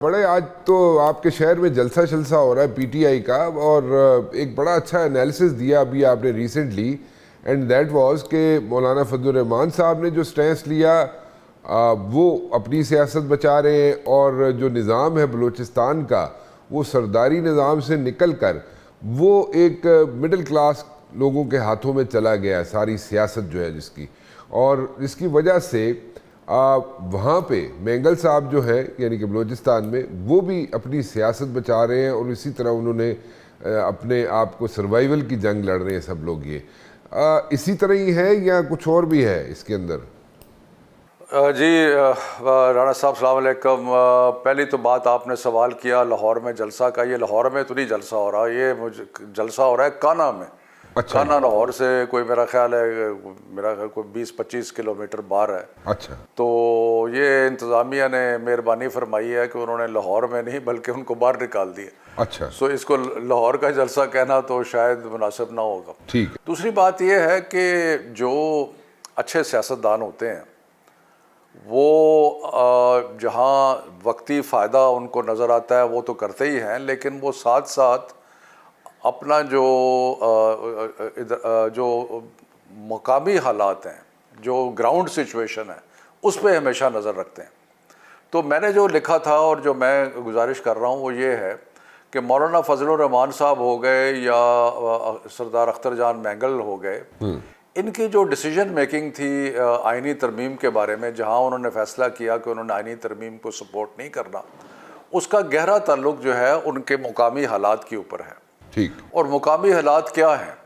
बड़े आज तो आपके शहर में जलसा शलसा हो रहा है पीटीआई का, और एक बड़ा अच्छा एनालिसिस दिया अभी आपने रिसेंटली, एंड दैट वाज कि मौलाना फजलुर रहमान साहब ने जो स्टैंस लिया वो अपनी सियासत बचा रहे हैं, और जो निज़ाम है बलूचिस्तान का वो सरदारी निज़ाम से निकल कर वो एक मिडिल क्लास लोगों के हाथों में चला गया है, सारी सियासत जो है जिसकी, और इसकी वजह से वहाँ पे मेंगल साहब जो है यानी कि बलूचिस्तान में वो भी अपनी सियासत बचा रहे हैं, और इसी तरह उन्होंने अपने आप को सर्वाइवल की जंग लड़ रहे हैं सब लोग। ये इसी तरह ही है या कुछ और भी है इसके अंदर? जी राणा साहब अस्सलाम वालेकुम। पहली तो बात आपने सवाल किया लाहौर में जलसा का। ये लाहौर में तो नहीं जलसा हो रहा, ये मुझे जलसा हो रहा है काना में। अच्छा। काना लाहौर से कोई मेरा ख्याल कोई 20-25 किलोमीटर बाहर है। अच्छा। तो ये इंतज़ामिया ने मेहरबानी फरमाई है कि उन्होंने लाहौर में नहीं बल्कि उनको बाहर निकाल दिया। अच्छा। सो इसको लाहौर का जलसा कहना तो शायद मुनासिब ना होगा। ठीक। दूसरी बात यह है कि जो अच्छे सियासतदान होते हैं वो जहाँ वक्ती फ़ायदा उनको नज़र आता है वो तो करते ही हैं, लेकिन वो साथ साथ अपना जो मकामी हालात हैं, जो ग्राउंड सिचुएशन है, उस पर हमेशा नज़र रखते हैं। तो मैंने जो लिखा था और जो मैं गुजारिश कर रहा हूँ वो ये है कि मौलाना फजलुर रहमान साहब हो गए या सरदार अख्तर जान मैंगल हो गए, इनकी जो डिसीजन मेकिंग थी आइनी तरमीम के बारे में, जहाँ उन्होंने फ़ैसला किया कि उन्होंने आइनी तरमीम को सपोर्ट नहीं करना, उसका गहरा ताल्लुक जो है उनके मुकामी हालात के ऊपर है। ठीक। और मुकामी हालात क्या हैं?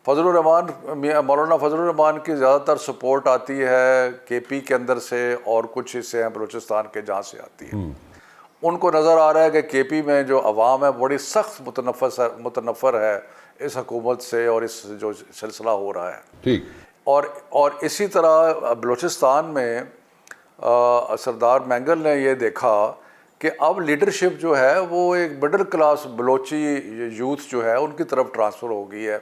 मौलाना फजलुर रहमान की ज़्यादातर सपोर्ट आती है केपी के अंदर से, और कुछ हिस्से हैं बलूचिस्तान के जहाँ से आती है। उनको नज़र आ रहा है कि केपी में जो अवाम है बड़ी सख्त मुतनफ़र है इस हुकूमत से और इस जो सिलसिला हो रहा है। ठीक। और इसी तरह बलूचिस्तान में सरदार मैंगल ने ये देखा कि अब लीडरशिप जो है वो एक मिडिल क्लास बलोची यूथ जो है उनकी तरफ ट्रांसफ़र हो गई है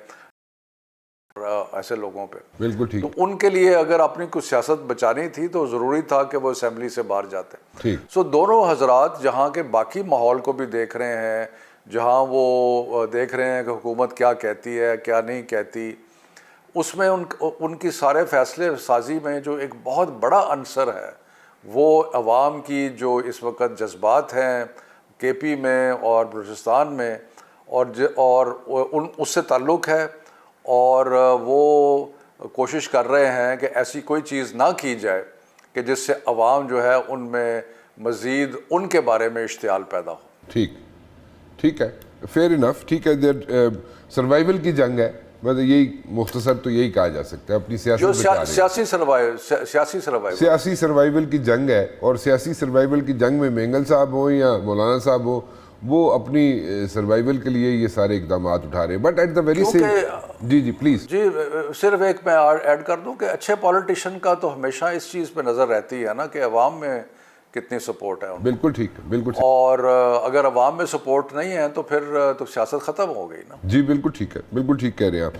ऐसे लोगों पे। बिल्कुल ठीक। तो उनके लिए अगर अपनी कुछ सियासत बचानी थी तो ज़रूरी था कि वो असेंबली से बाहर जाते। ठीक। सो दोनों हजरात जहाँ के बाकी माहौल को भी देख रहे हैं, जहाँ वो देख रहे हैं कि हुकूमत क्या कहती है क्या नहीं कहती, उसमें उनकी सारे फैसले साजी में जो एक बहुत बड़ा अंसर है वो अवाम की जो इस वक्त जज्बात हैं केपी में और बलूचिस्तान में और उससे ताल्लुक़ है, और वो कोशिश कर रहे हैं कि ऐसी कोई चीज़ ना की जाए कि जिससे अवाम जो है उनमें मज़ीद उनके बारे में इश्तियाल पैदा हो। ठीक। ठीक है, फेयर इनफ। ठीक है, सर्वाइवल की जंग है, मतलब यही मुख्तसर तो यही कहा जा सकता है। अपनी सियासी सर्वाइवल की जंग है, और सियासी सर्वाइवल की जंग में मेंगल साहब हो या मौलाना साहब हो, वो अपनी सर्वाइवल के लिए ये सारे इकदाम उठा रहे हैं। But at the very same जी प्लीज़ जी सिर्फ एक मैं ऐड कर दूं कि अच्छे पॉलिटिशियन का तो हमेशा इस चीज़ पे नज़र रहती है ना कि अवाम में कितनी सपोर्ट है। बिल्कुल ठीक, बिल्कुल ठीक। और अगर अवाम में सपोर्ट नहीं है तो फिर तो सियासत ख़त्म हो गई ना। जी बिल्कुल ठीक है, बिल्कुल ठीक कह रहे हैं आप।